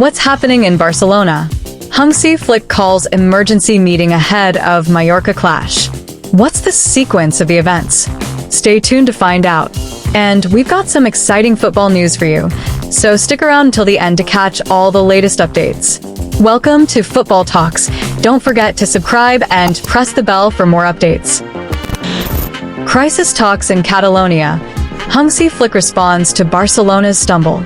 What's happening in Barcelona? Hansi Flick calls emergency meeting ahead of Mallorca clash. What's the sequence of the events? Stay tuned to find out. And we've got some exciting football news for you, so stick around until the end to catch all the latest updates. Welcome to Football Talks. Don't forget to subscribe and press the bell for more updates. Crisis talks in Catalonia. Hansi Flick responds to Barcelona's stumble.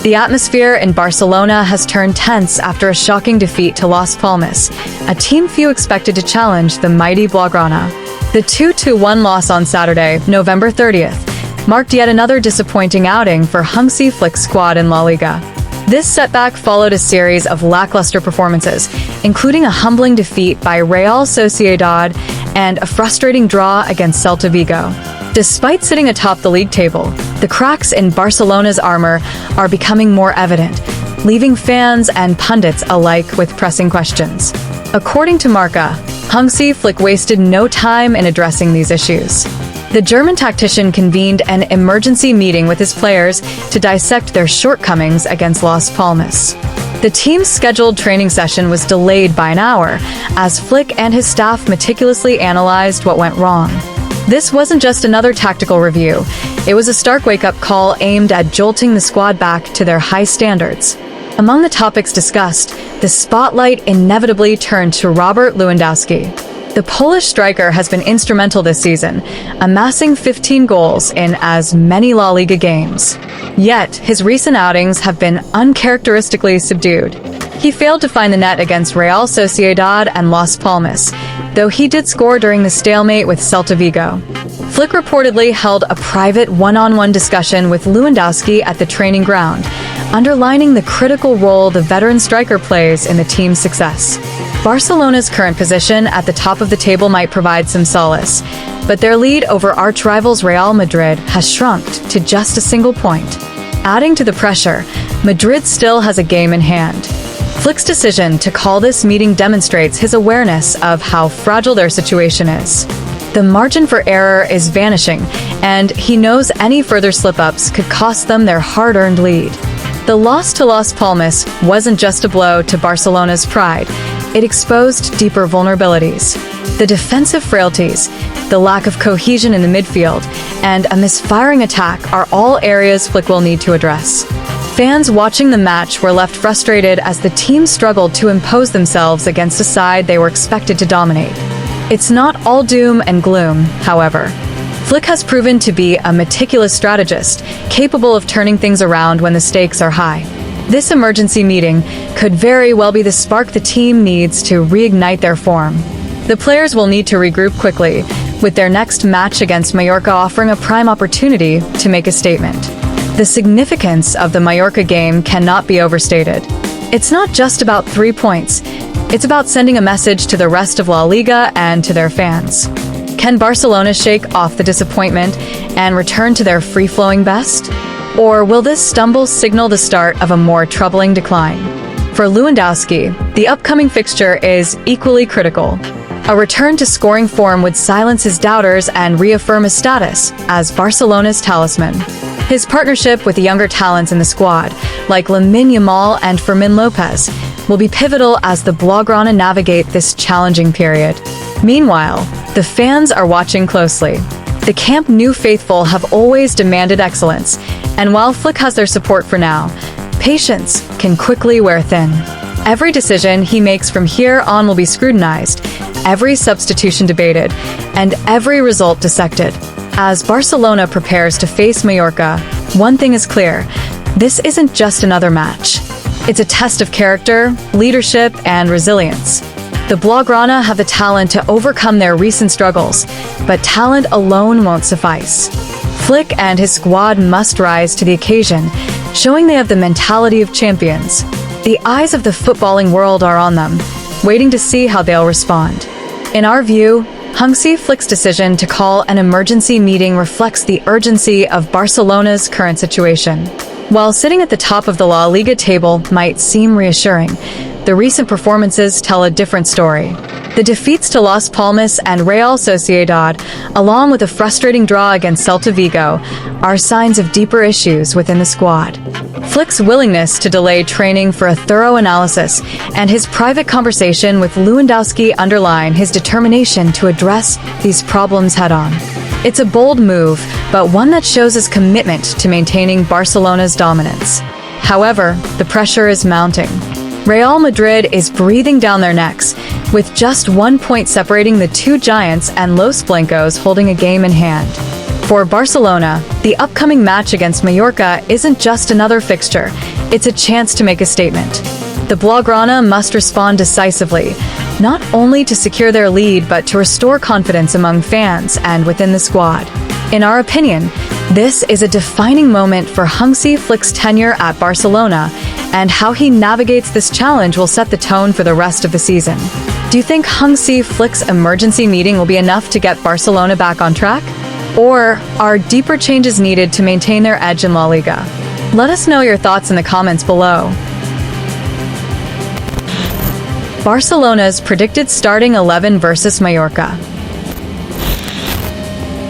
The atmosphere in Barcelona has turned tense after a shocking defeat to Las Palmas, a team few expected to challenge the mighty Blaugrana. The 2-1 loss on Saturday, November 30th, marked yet another disappointing outing for Hansi Flick's squad in La Liga. This setback followed a series of lackluster performances, including a humbling defeat by Real Sociedad and a frustrating draw against Celta Vigo. Despite sitting atop the league table, the cracks in Barcelona's armor are becoming more evident, leaving fans and pundits alike with pressing questions. According to Marca, Hansi Flick wasted no time in addressing these issues. The German tactician convened an emergency meeting with his players to dissect their shortcomings against Las Palmas. The team's scheduled training session was delayed by an hour, as Flick and his staff meticulously analyzed what went wrong. This wasn't just another tactical review, it was a stark wake-up call aimed at jolting the squad back to their high standards. Among the topics discussed, the spotlight inevitably turned to Robert Lewandowski. The Polish striker has been instrumental this season, amassing 15 goals in as many La Liga games. Yet, his recent outings have been uncharacteristically subdued. He failed to find the net against Real Sociedad and Las Palmas, though he did score during the stalemate with Celta Vigo. Flick reportedly held a private one-on-one discussion with Lewandowski at the training ground, underlining the critical role the veteran striker plays in the team's success. Barcelona's current position at the top of the table might provide some solace, but their lead over arch-rivals Real Madrid has shrunk to just a single point. Adding to the pressure, Madrid still has a game in hand. Flick's decision to call this meeting demonstrates his awareness of how fragile their situation is. The margin for error is vanishing, and he knows any further slip-ups could cost them their hard-earned lead. The loss to Las Palmas wasn't just a blow to Barcelona's pride, it exposed deeper vulnerabilities. The defensive frailties, the lack of cohesion in the midfield, and a misfiring attack are all areas Flick will need to address. Fans watching the match were left frustrated as the team struggled to impose themselves against a side they were expected to dominate. It's not all doom and gloom, however. Flick has proven to be a meticulous strategist, capable of turning things around when the stakes are high. This emergency meeting could very well be the spark the team needs to reignite their form. The players will need to regroup quickly, with their next match against Mallorca offering a prime opportunity to make a statement. The significance of the Mallorca game cannot be overstated. It's not just about 3 points, it's about sending a message to the rest of La Liga and to their fans. Can Barcelona shake off the disappointment and return to their free-flowing best? Or will this stumble signal the start of a more troubling decline? For Lewandowski, the upcoming fixture is equally critical. A return to scoring form would silence his doubters and reaffirm his status as Barcelona's talisman. His partnership with the younger talents in the squad, like Lamine Yamal and Fermin Lopez, will be pivotal as the Blaugrana navigate this challenging period. Meanwhile, the fans are watching closely. The Camp Nou faithful have always demanded excellence, and while Flick has their support for now, patience can quickly wear thin. Every decision he makes from here on will be scrutinized, every substitution debated, and every result dissected. As Barcelona prepares to face Mallorca, one thing is clear: this isn't just another match. It's a test of character, leadership, and resilience. The Blaugrana have the talent to overcome their recent struggles, but talent alone won't suffice. Flick and his squad must rise to the occasion, showing they have the mentality of champions. The eyes of the footballing world are on them, waiting to see how they'll respond. In our view, Hansi Flick's decision to call an emergency meeting reflects the urgency of Barcelona's current situation. While sitting at the top of the La Liga table might seem reassuring, the recent performances tell a different story. The defeats to Las Palmas and Real Sociedad, along with a frustrating draw against Celta Vigo, are signs of deeper issues within the squad. Flick's willingness to delay training for a thorough analysis and his private conversation with Lewandowski underline his determination to address these problems head-on. It's a bold move, but one that shows his commitment to maintaining Barcelona's dominance. However, the pressure is mounting. Real Madrid is breathing down their necks, with just 1 point separating the two giants and Los Blancos holding a game in hand. For Barcelona, the upcoming match against Mallorca isn't just another fixture, it's a chance to make a statement. The Blaugrana must respond decisively, not only to secure their lead but to restore confidence among fans and within the squad. In our opinion, this is a defining moment for Hansi Flick's tenure at Barcelona, and how he navigates this challenge will set the tone for the rest of the season. Do you think Hansi Flick's emergency meeting will be enough to get Barcelona back on track? Or are deeper changes needed to maintain their edge in La Liga? Let us know your thoughts in the comments below. Barcelona's predicted starting 11 versus Mallorca.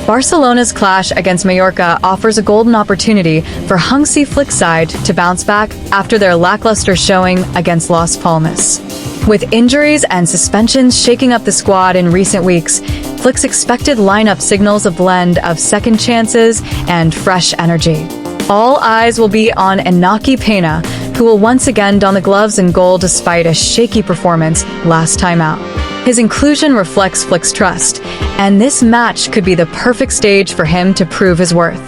Barcelona's clash against Mallorca offers a golden opportunity for Hansi Flick's side to bounce back after their lackluster showing against Las Palmas. With injuries and suspensions shaking up the squad in recent weeks, Flick's expected lineup signals a blend of second chances and fresh energy. All eyes will be on Inaki Peña, who will once again don the gloves in goal despite a shaky performance last time out. His inclusion reflects Flick's trust, and this match could be the perfect stage for him to prove his worth.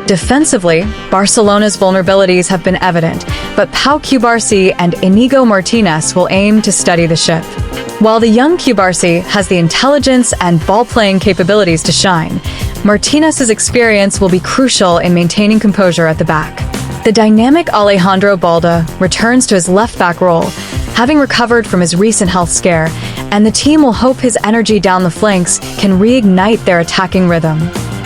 Defensively, Barcelona's vulnerabilities have been evident, but Pau Cubarsí and Inigo Martinez will aim to steady the ship. While the young Cubarsí has the intelligence and ball-playing capabilities to shine, Martinez's experience will be crucial in maintaining composure at the back. The dynamic Alejandro Balda returns to his left-back role, having recovered from his recent health scare, and the team will hope his energy down the flanks can reignite their attacking rhythm.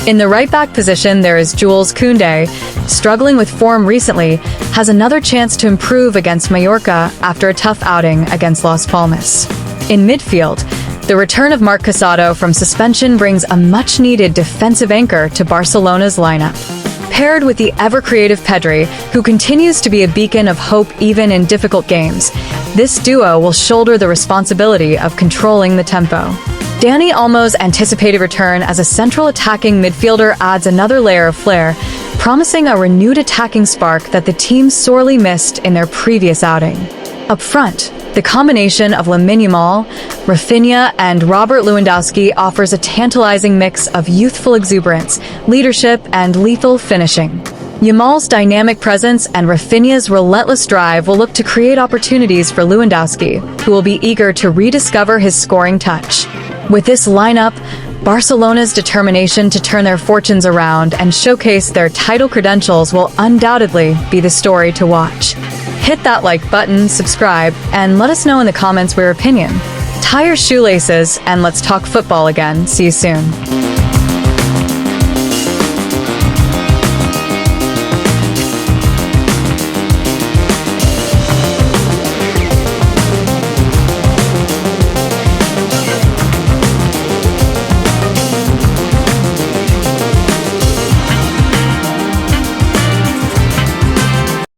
In the right-back position, there is Jules Koundé, struggling with form recently, has another chance to improve against Mallorca after a tough outing against Las Palmas. In midfield, the return of Marc Casado from suspension brings a much-needed defensive anchor to Barcelona's lineup. Paired with the ever-creative Pedri, who continues to be a beacon of hope even in difficult games, this duo will shoulder the responsibility of controlling the tempo. Dani Olmo's anticipated return as a central attacking midfielder adds another layer of flair, promising a renewed attacking spark that the team sorely missed in their previous outing. Up front, the combination of Lamine Yamal, Rafinha, and Robert Lewandowski offers a tantalizing mix of youthful exuberance, leadership, and lethal finishing. Yamal's dynamic presence and Rafinha's relentless drive will look to create opportunities for Lewandowski, who will be eager to rediscover his scoring touch. With this lineup, Barcelona's determination to turn their fortunes around and showcase their title credentials will undoubtedly be the story to watch. Hit that like button, subscribe, and let us know in the comments your opinion. Tie your shoelaces and let's talk football again. See you soon.